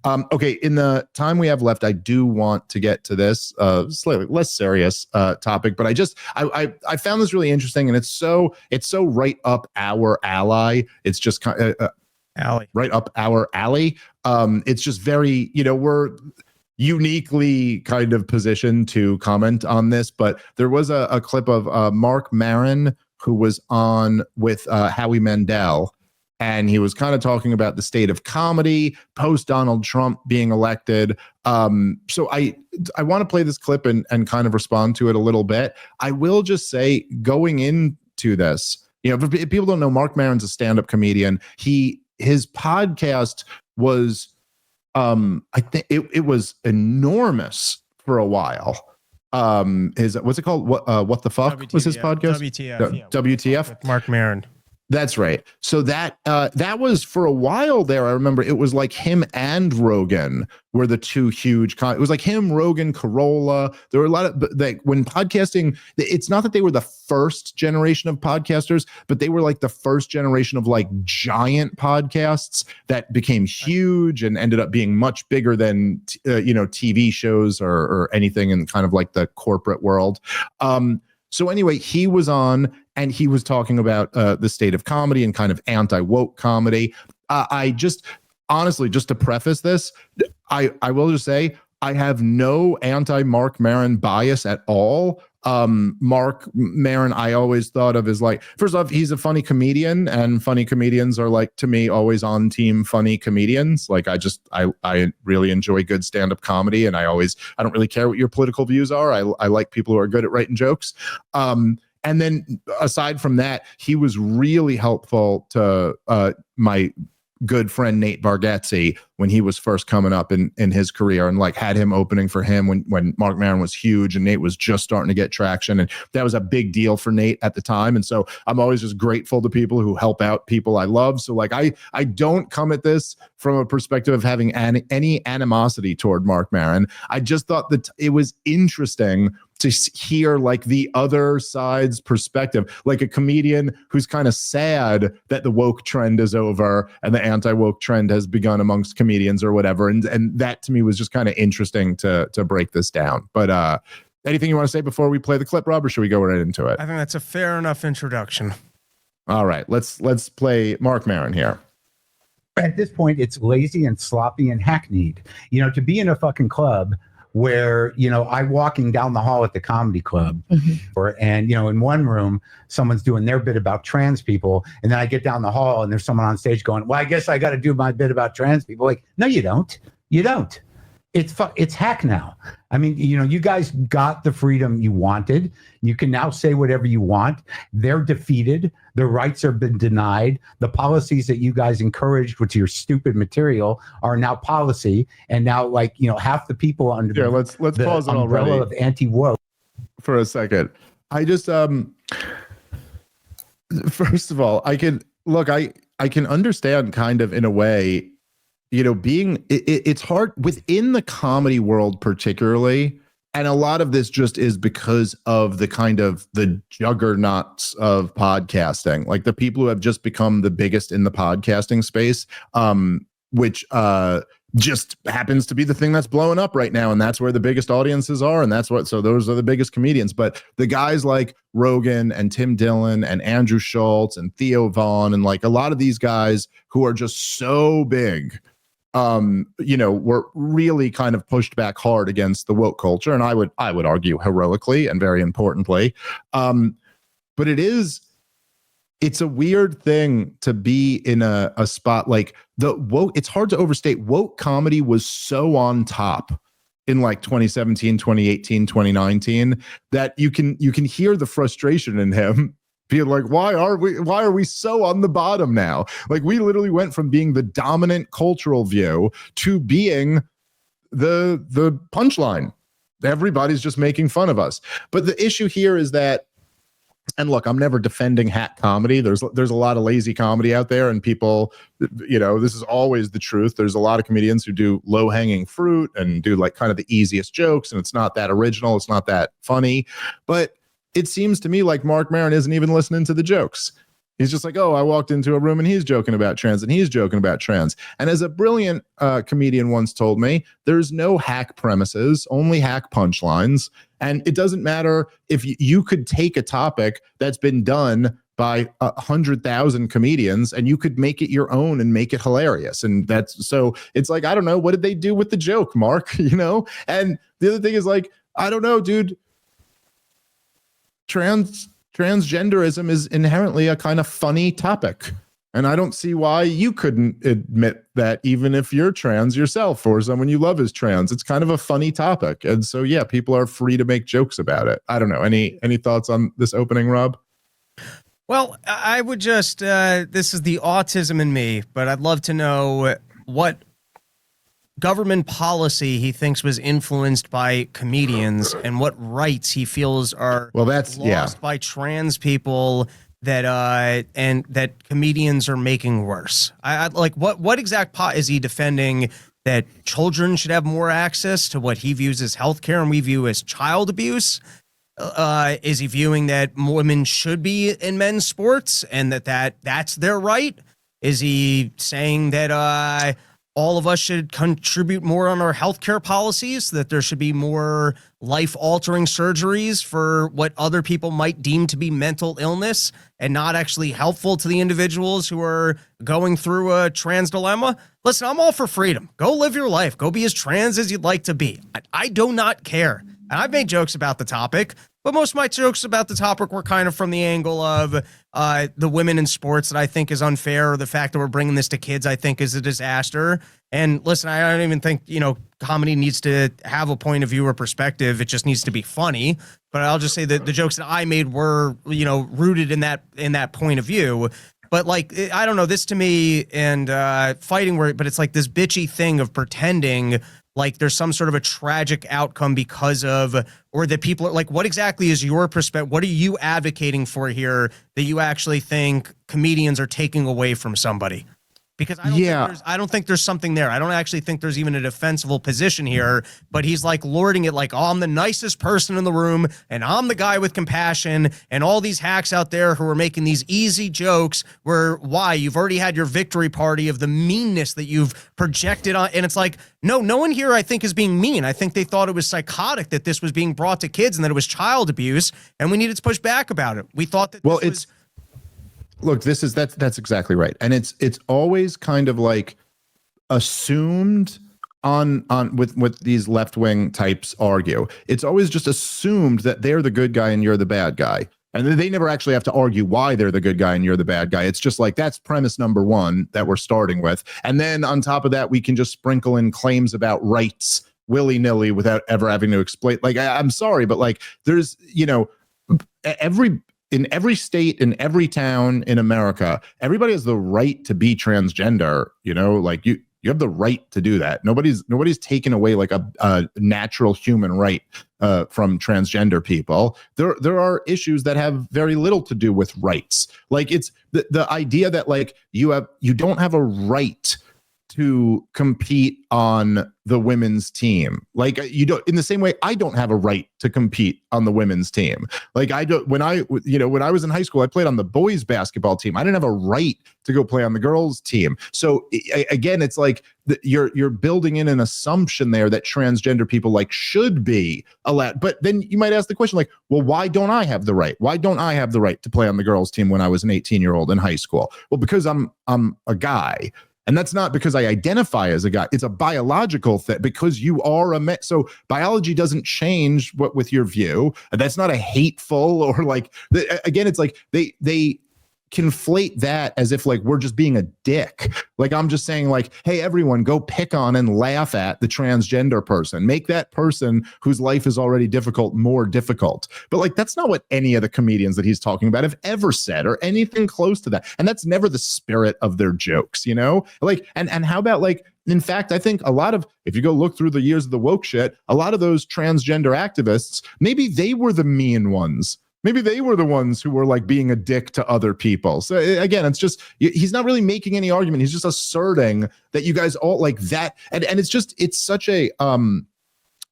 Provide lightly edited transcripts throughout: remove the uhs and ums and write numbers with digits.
Okay, in the time we have left, I do want to get to this slightly less serious topic, but I found this really interesting, and it's so right up our alley. It's just kind of alley, right up our alley. It's just very, we're uniquely kind of positioned to comment on this, but there was a clip of Marc Maron, who was on with Howie Mandell, and he was kind of talking about the state of comedy post Donald Trump being elected. So I want to play this clip and kind of respond to it a little bit. I will just say, going into this, if people don't know, Marc Maron's a stand-up comedian. His podcast was, I think it was enormous for a while. What's it called? What the fuck WTF, was his podcast? WTF. WTF. With Marc Maron. That's right. So that was for a while there. I remember it was like him and Rogan were the two huge. It was like him, Rogan, Carolla. There were a lot of when podcasting. It's not that they were the first generation of podcasters, but they were like the first generation of like giant podcasts that became huge and ended up being much bigger than TV shows or anything in kind of like the corporate world. So anyway, he was on and he was talking about the state of comedy and kind of anti-woke comedy. I just, honestly, just to preface this, I will just say I have no anti-Marc Maron bias at all. Marc Maron, I always thought of as like, first off, he's a funny comedian, and funny comedians are like, to me, always on team funny comedians. Like I really enjoy good stand-up comedy, and I don't really care what your political views are. I like people who are good at writing jokes. And then aside from that, he was really helpful to my good friend Nate Bargatze when he was first coming up in his career, and like had him opening for him when Marc Maron was huge and Nate was just starting to get traction, and that was a big deal for Nate at the time. And so I'm always just grateful to people who help out people I love. So like I don't come at this from a perspective of having any animosity toward Marc Maron. I just thought that it was interesting to hear like the other side's perspective, like a comedian who's kind of sad that the woke trend is over and the anti-woke trend has begun amongst comedians or whatever. And that to me was just kind of interesting to break this down. But anything you want to say before we play the clip, Rob, or should we go right into it? I think that's a fair enough introduction. All right, let's play Marc Maron here. At this point, it's lazy and sloppy and hackneyed. To be in a fucking club where, I'm walking down the hall at the comedy club, and, in one room, someone's doing their bit about trans people. And then I get down the hall and there's someone on stage going, well, I guess I got to do my bit about trans people. Like, no, you don't. You don't. It's hack now. I mean, you guys got the freedom you wanted. You can now say whatever you want. They're defeated. Their rights have been denied. The policies that you guys encouraged with your stupid material are now policy. And now, half the people under let's the pause it umbrella already of anti-woke. For a second. I just first of all, I can understand kind of in a way, it's hard within the comedy world particularly, and a lot of this just is because of the kind of the juggernauts of podcasting, like the people who have just become the biggest in the podcasting space, which just happens to be the thing that's blowing up right now, and that's where the biggest audiences are, and so those are the biggest comedians. But the guys like Rogan and Tim Dillon and Andrew Schultz and Theo Vaughn and like a lot of these guys who are just so big, were really kind of pushed back hard against the woke culture, and I would argue heroically and very importantly. But it's a weird thing to be in a spot like the woke. It's hard to overstate. Woke comedy was so on top in like 2017, 2018, 2019 that you can hear the frustration in him. Being like, why are we so on the bottom now? Like, we literally went from being the dominant cultural view to being the punchline. Everybody's just making fun of us. But the issue here is that, and look, I'm never defending hack comedy. There's a lot of lazy comedy out there, and people, this is always the truth. There's a lot of comedians who do low-hanging fruit and do like kind of the easiest jokes, and it's not that original, it's not that funny. But it seems to me like Marc Maron isn't even listening to the jokes. He's just like, oh, I walked into a room and he's joking about trans and he's joking about trans. And as a brilliant comedian once told me, there's no hack premises, only hack punchlines. And it doesn't matter if you could take a topic that's been done by 100,000 comedians and you could make it your own and make it hilarious. And that's, so it's like, I don't know, what did they do with the joke, Mark? You know? And the other thing is like, I don't know, dude, transgenderism is inherently a kind of funny topic. And I don't see why you couldn't admit that even if you're trans yourself or someone you love is trans. It's kind of a funny topic. And so, yeah, people are free to make jokes about it. I don't know. Any thoughts on this opening, Rob? Well, I would just, this is the autism in me, but I'd love to know what government policy he thinks was influenced by comedians and what rights he feels are lost by trans people that and that comedians are making worse. I like what exact is he defending? That children should have more access to what he views as healthcare and we view as child abuse? Is he viewing that women should be in men's sports and that's their right? Is he saying that all of us should contribute more on our healthcare policies, that there should be more life-altering surgeries for what other people might deem to be mental illness and not actually helpful to the individuals who are going through a trans dilemma? Listen, I'm all for freedom. Go live your life. Go be as trans as you'd like to be. I do not care. And I've made jokes about the topic, but most of my jokes about the topic were kind of from the angle of the women in sports that I think is unfair, or the fact that we're bringing this to kids I think is a disaster. And listen, I don't even think, comedy needs to have a point of view or perspective. It just needs to be funny. But I'll just say that the jokes that I made were, rooted in that point of view. But like, I don't know, this to me and fighting word, but it's like this bitchy thing of pretending like there's some sort of a tragic outcome because of, or that people are like, what exactly is your perspective? What are you advocating for here that you actually think comedians are taking away from somebody? Because I don't think there's something there. I don't actually think there's even a defensible position here, but he's like lording it like, oh, I'm the nicest person in the room and I'm the guy with compassion, and all these hacks out there who are making these easy jokes where you've already had your victory party of the meanness that you've projected on. And it's like, no one here I think is being mean. I think they thought it was psychotic that this was being brought to kids and that it was child abuse, and we needed to push back about it. We thought that Look, that's exactly right. And it's always kind of like assumed on with these left-wing types argue. It's always just assumed that they're the good guy and you're the bad guy. And they never actually have to argue why they're the good guy and you're the bad guy. It's just like, that's premise number one that we're starting with. And then on top of that, we can just sprinkle in claims about rights willy-nilly without ever having to explain. Like, I'm sorry, but like there's, in every state, in every town in America, everybody has the right to be transgender. Like you have the right to do that. Nobody's taken away like a natural human right from transgender people. There are issues that have very little to do with rights. Like it's the idea that like you don't have a right to compete on the women's team. Like you don't, in the same way, I don't have a right to compete on the women's team. Like I don't, when I was in high school, I played on the boys basketball team. I didn't have a right to go play on the girls team. So again, it's like you're building in an assumption there that transgender people like should be allowed. But then you might ask the question like, well, why don't I have the right? Why don't I have the right to play on the girls team when I was an 18-year-old in high school? Well, because I'm a guy. And that's not because I identify as a guy. It's a biological thing because you are a man. So biology doesn't change with your view. That's not a hateful or like, again, it's like they conflate that as if like we're just being a dick. Like I'm just saying like, hey, everyone go pick on and laugh at the transgender person. Make that person whose life is already difficult more difficult. But like that's not what any of the comedians that he's talking about have ever said or anything close to that. And that's never the spirit of their jokes, Like and how about like, in fact, I think a lot of, if you go look through the years of the woke shit, a lot of those transgender activists, maybe they were the mean ones. Maybe they were the ones who were like being a dick to other people. So again, it's just, he's not really making any argument. He's just asserting that you guys all like that. And it's such a,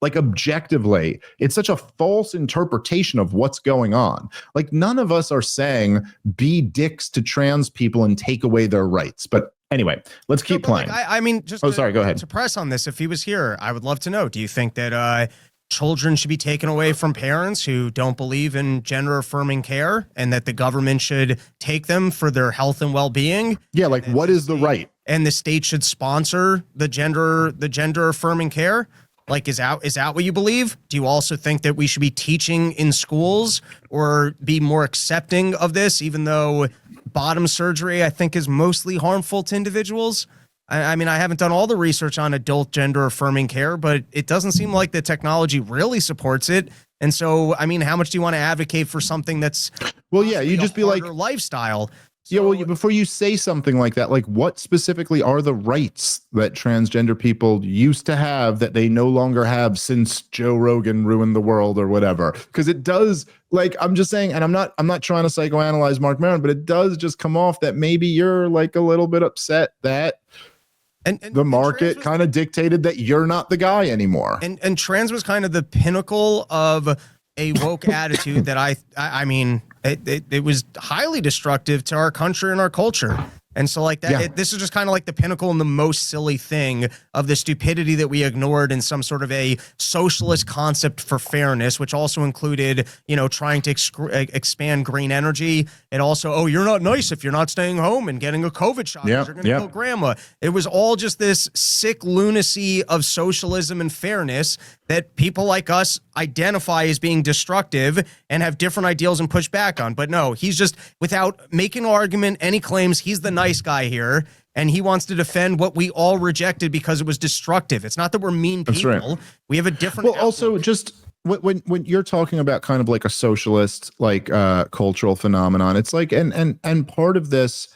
like objectively, it's such a false interpretation of what's going on. Like none of us are saying be dicks to trans people and take away their rights. But anyway, let's keep playing. Like, I mean, just sorry, go ahead. To press on this, if he was here, I would love to know, do you think that children should be taken away from parents who don't believe in gender affirming care and that the government should take them for their health and well-being? Yeah, like what is the right? And the state should sponsor the gender affirming care? Like, is that what you believe? Do you also think that we should be teaching in schools or be more accepting of this, even though bottom surgery, I think, is mostly harmful to individuals? I mean, I haven't done all the research on adult gender affirming care, but it doesn't seem like the technology really supports it. And so, I mean, how much do you want to advocate for something that's you just be like lifestyle? So, yeah, well, before you say something like that, like what specifically are the rights that transgender people used to have that they no longer have since Joe Rogan ruined the world or whatever? Because it does, like, I'm just saying, and I'm not trying to psychoanalyze Marc Maron, but it does just come off that maybe you're like a little bit upset that and the market kind of dictated that you're not the guy anymore. And trans was kind of the pinnacle of a woke attitude that I mean, it was highly destructive to our country and our culture. And so like that, this is just kind of like the pinnacle and the most silly thing of the stupidity that we ignored in some sort of a socialist concept for fairness, which also included, trying to expand green energy. It also, you're not nice if you're not staying home and getting a COVID shot. You're going to kill grandma. It was all just this sick lunacy of socialism and fairness that people like us identify as being destructive and have different ideals and push back on. But no, he's just, without making an argument, any claims, he's the nice guy here, and he wants to defend what we all rejected because it was destructive. It's not that we're mean people. That's right. We have a different outlook. Also, just when you're talking about kind of like a socialist, like cultural phenomenon, it's like, and part of this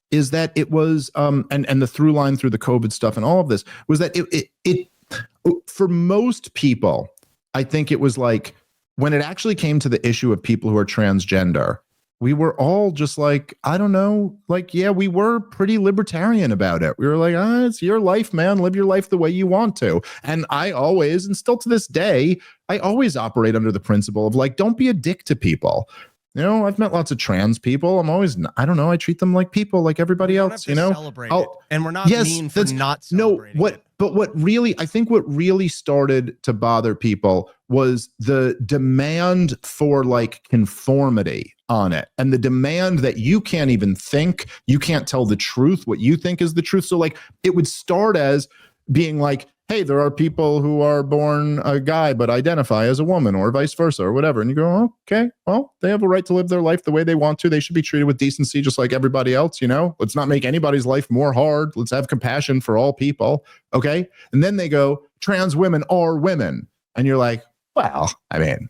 is that it was, and the through line through the COVID stuff and all of this was that it for most people, I think it was like when it actually came to the issue of people who are transgender, we were all just like, I don't know, like, yeah, we were pretty libertarian about it. We were like, it's your life, man. Live your life the way you want to. And I always, and still to this day, I always operate under the principle of like, don't be a dick to people. I've met lots of trans people. I'm always, I don't know, I treat them like people, like everybody else, celebrate it. And we're not mean for not celebrating it. But what really, I think what really started to bother people was the demand for like conformity on it, and the demand that you can't even think, you can't tell the truth, what you think is the truth. So like it would start as being like, hey, there are people who are born a guy but identify as a woman, or vice versa, or whatever. And you go, oh, okay, well, they have a right to live their life the way they want to. They should be treated with decency just like everybody else, Let's not make anybody's life more hard. Let's have compassion for all people, okay? And then they go, trans women are women. And you're like, well, I mean,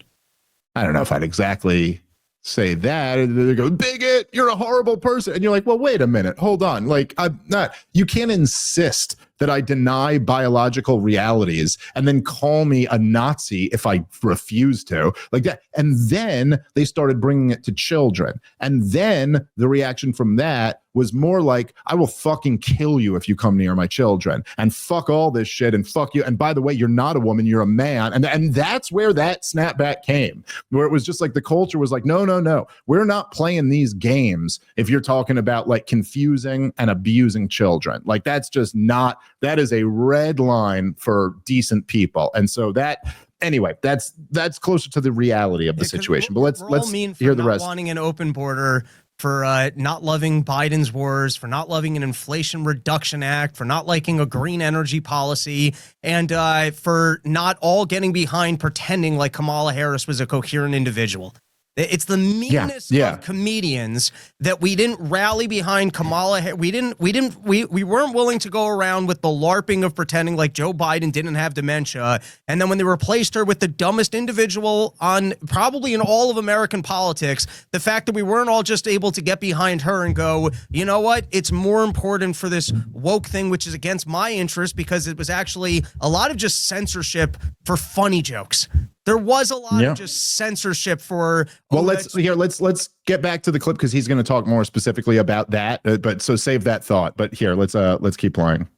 I don't know if I'd exactly say that. And they go, bigot, you're a horrible person. And you're like, well, wait a minute, hold on. Like, I'm not, you can't insist that I deny biological realities and then call me a Nazi if I refuse to, like that. And then they started bringing it to children. And then the reaction from that was more like, I will fucking kill you if you come near my children, and fuck all this shit, and fuck you. And by the way, you're not a woman, you're a man. And that's where that snapback came, where it was just like the culture was like, no, we're not playing these games if you're talking about like confusing and abusing children. Like that's just not, that is a red line for decent people. And so that, anyway, that's closer to the reality of the situation. But let's hear the rest. Wanting an open border, for not loving Biden's wars, for not loving an Inflation Reduction Act, for not liking a green energy policy, and for not all getting behind pretending like Kamala Harris was a coherent individual. It's the meanness of comedians that we didn't rally behind Kamala. We weren't willing to go around with the LARPing of pretending like Joe Biden didn't have dementia. And then when they replaced her with the dumbest individual on probably in all of American politics, the fact that we weren't all just able to get behind her and go, you know what? It's more important for this woke thing, which is against my interest, because it was actually a lot of just censorship for funny jokes. There was a lot of just censorship for. Well, let's get back to the clip because he's going to talk more specifically about that. But so save that thought. But here, let's keep playing.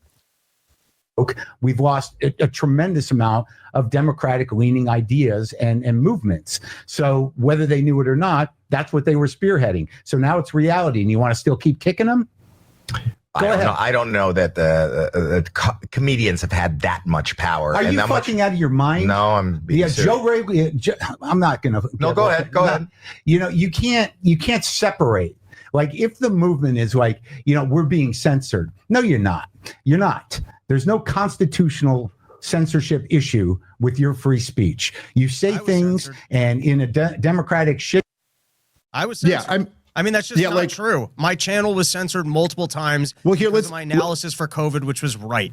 We've lost a tremendous amount of democratic leaning ideas and movements. So whether they knew it or not, that's what they were spearheading. So now it's reality, and you want to still keep kicking them? I don't know that the comedians have had that much power. Are you fucking out of your mind? No, I'm being serious. Joe Rogan. I'm not going to. No, go ahead. Go ahead. You know, you can't separate. Like, if the movement is like, you know, we're being censored. No, you're not. You're not. There's no constitutional censorship issue with your free speech. You say things, censored. And in a democratic shit. I was censored. Yeah, I mean, that's just not true. My channel was censored multiple times. Well, here, let's my analysis for COVID, which was right.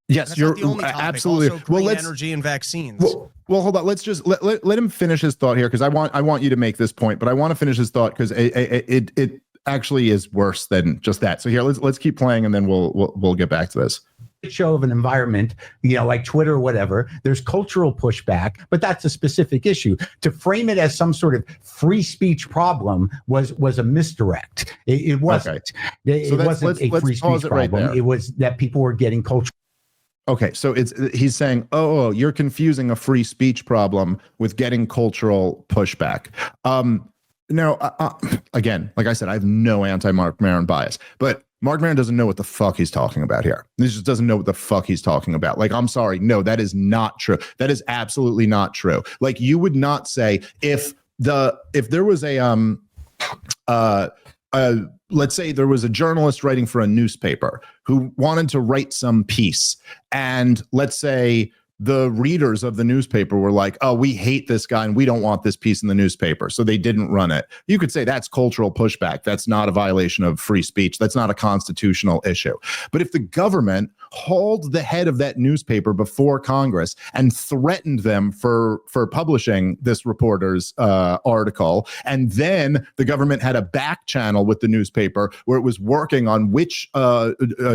Yes, you're absolutely. Also, well, energy and vaccines. Well, hold on. Let's just let him finish his thought here, because I want you to make this point, but I want to finish his thought because it actually is worse than just that. So here, let's keep playing, and then we'll get back to this. Show of an environment, you know, like Twitter or whatever, there's cultural pushback, but that's a specific issue. To frame it as some sort of free speech problem was a misdirect. It wasn't. Okay. It wasn't a free speech problem. Right, it was that people were getting cultural. Okay, so he's saying, oh, you're confusing a free speech problem with getting cultural pushback. Now, again, like I said, I have no anti-Marc Maron bias, but Marc Maron doesn't know what the fuck he's talking about here. He just doesn't know what the fuck he's talking about. Like, I'm sorry. No, that is not true. That is absolutely not true. Like, you would not say if there was let's say there was a journalist writing for a newspaper who wanted to write some piece, and let's say the readers of the newspaper were like, oh, we hate this guy and we don't want this piece in the newspaper, so they didn't run it. You could say that's cultural pushback. That's not a violation of free speech. That's not a constitutional issue. But if the government hauled the head of that newspaper before Congress and threatened them for publishing this reporter's article, and then the government had a back channel with the newspaper where it was working on which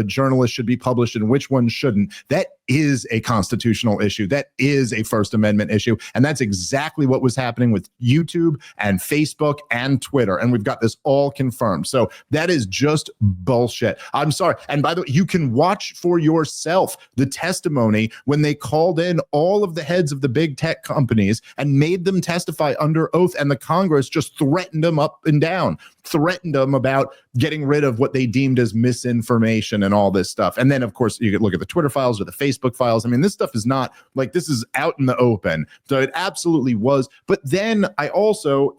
journalist should be published and which one shouldn't, that is a constitutional issue. That is a First Amendment issue. And that's exactly what was happening with YouTube and Facebook and Twitter. And we've got this all confirmed. So that is just bullshit. I'm sorry. And by the way, you can watch for yourself the testimony when they called in all of the heads of the big tech companies and made them testify under oath. And the Congress just threatened them up and down, threatened them about getting rid of what they deemed as misinformation and all this stuff. And then, of course, you could look at the Twitter files or the Facebook files. I mean, this stuff is not like, this is out in the open. So it absolutely was. But then I also,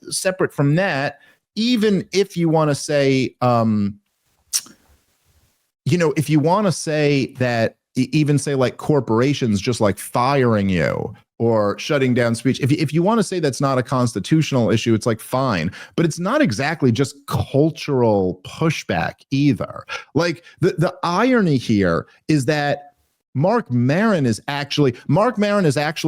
separate from that, even if you want to say, if you want to say that, even say like corporations just like firing you or shutting down speech, if you want to say that's not a constitutional issue, it's like fine, but it's not exactly just cultural pushback either. Like the irony here is that Marc Maron is actually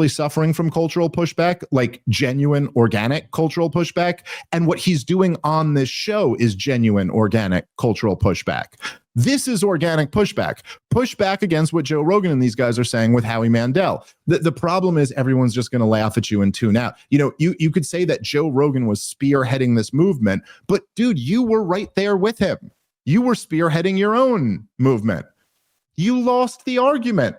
suffering from cultural pushback, like genuine, organic cultural pushback. And what he's doing on this show is genuine, organic cultural pushback. This is organic pushback against what Joe Rogan and these guys are saying with Howie Mandel. The problem is everyone's just going to laugh at you and tune out. You could say that Joe Rogan was spearheading this movement, but dude, you were right there with him. You were spearheading your own movement. You lost the argument.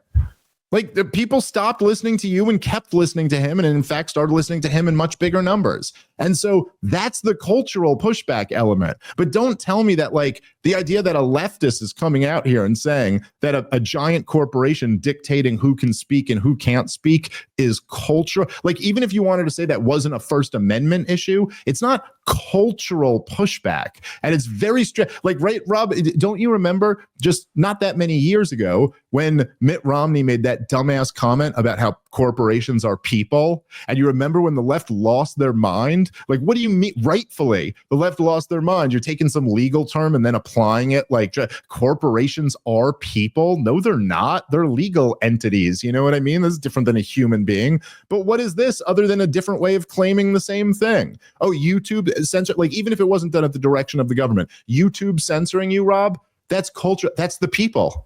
Like, the people stopped listening to you and kept listening to him, and in fact started listening to him in much bigger numbers. And so that's the cultural pushback element. But don't tell me that, like, the idea that a leftist is coming out here and saying that a giant corporation dictating who can speak and who can't speak is cultural. Like, even if you wanted to say that wasn't a First Amendment issue, it's not cultural pushback. And it's very like, right, Rob, don't you remember just not that many years ago when Mitt Romney made that dumbass comment about how corporations are people? And you remember when the left lost their mind? Like, what do you mean? Rightfully, the left lost their mind. You're taking some legal term and then applying it like corporations are people. No, they're not. They're legal entities. You know what I mean? This is different than a human being. But what is this other than a different way of claiming the same thing? Oh, YouTube censor, like, even if it wasn't done at the direction of the government, YouTube censoring you, Rob, that's culture. That's the people.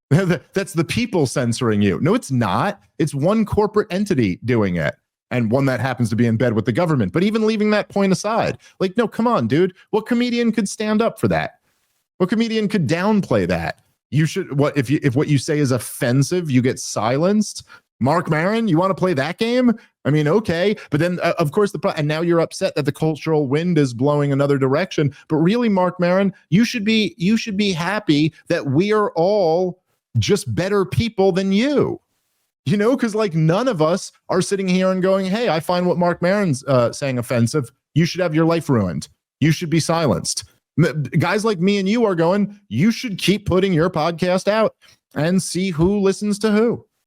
That's the people censoring you. No, it's not. It's one corporate entity doing it, and one that happens to be in bed with the government. But even leaving that point aside, like, no, come on, dude. What comedian could stand up for that? What comedian could downplay that? You should if what you say is offensive, you get silenced. Marc Maron, you want to play that game? I mean, okay, but then of course and now you're upset that the cultural wind is blowing another direction. But really, Marc Maron, you should be happy that we are all just better people than you. You know, because like none of us are sitting here and going, "Hey, I find what Marc Maron's saying offensive. You should have your life ruined. You should be silenced." Guys like me and you are going, you should keep putting your podcast out and see who listens to who.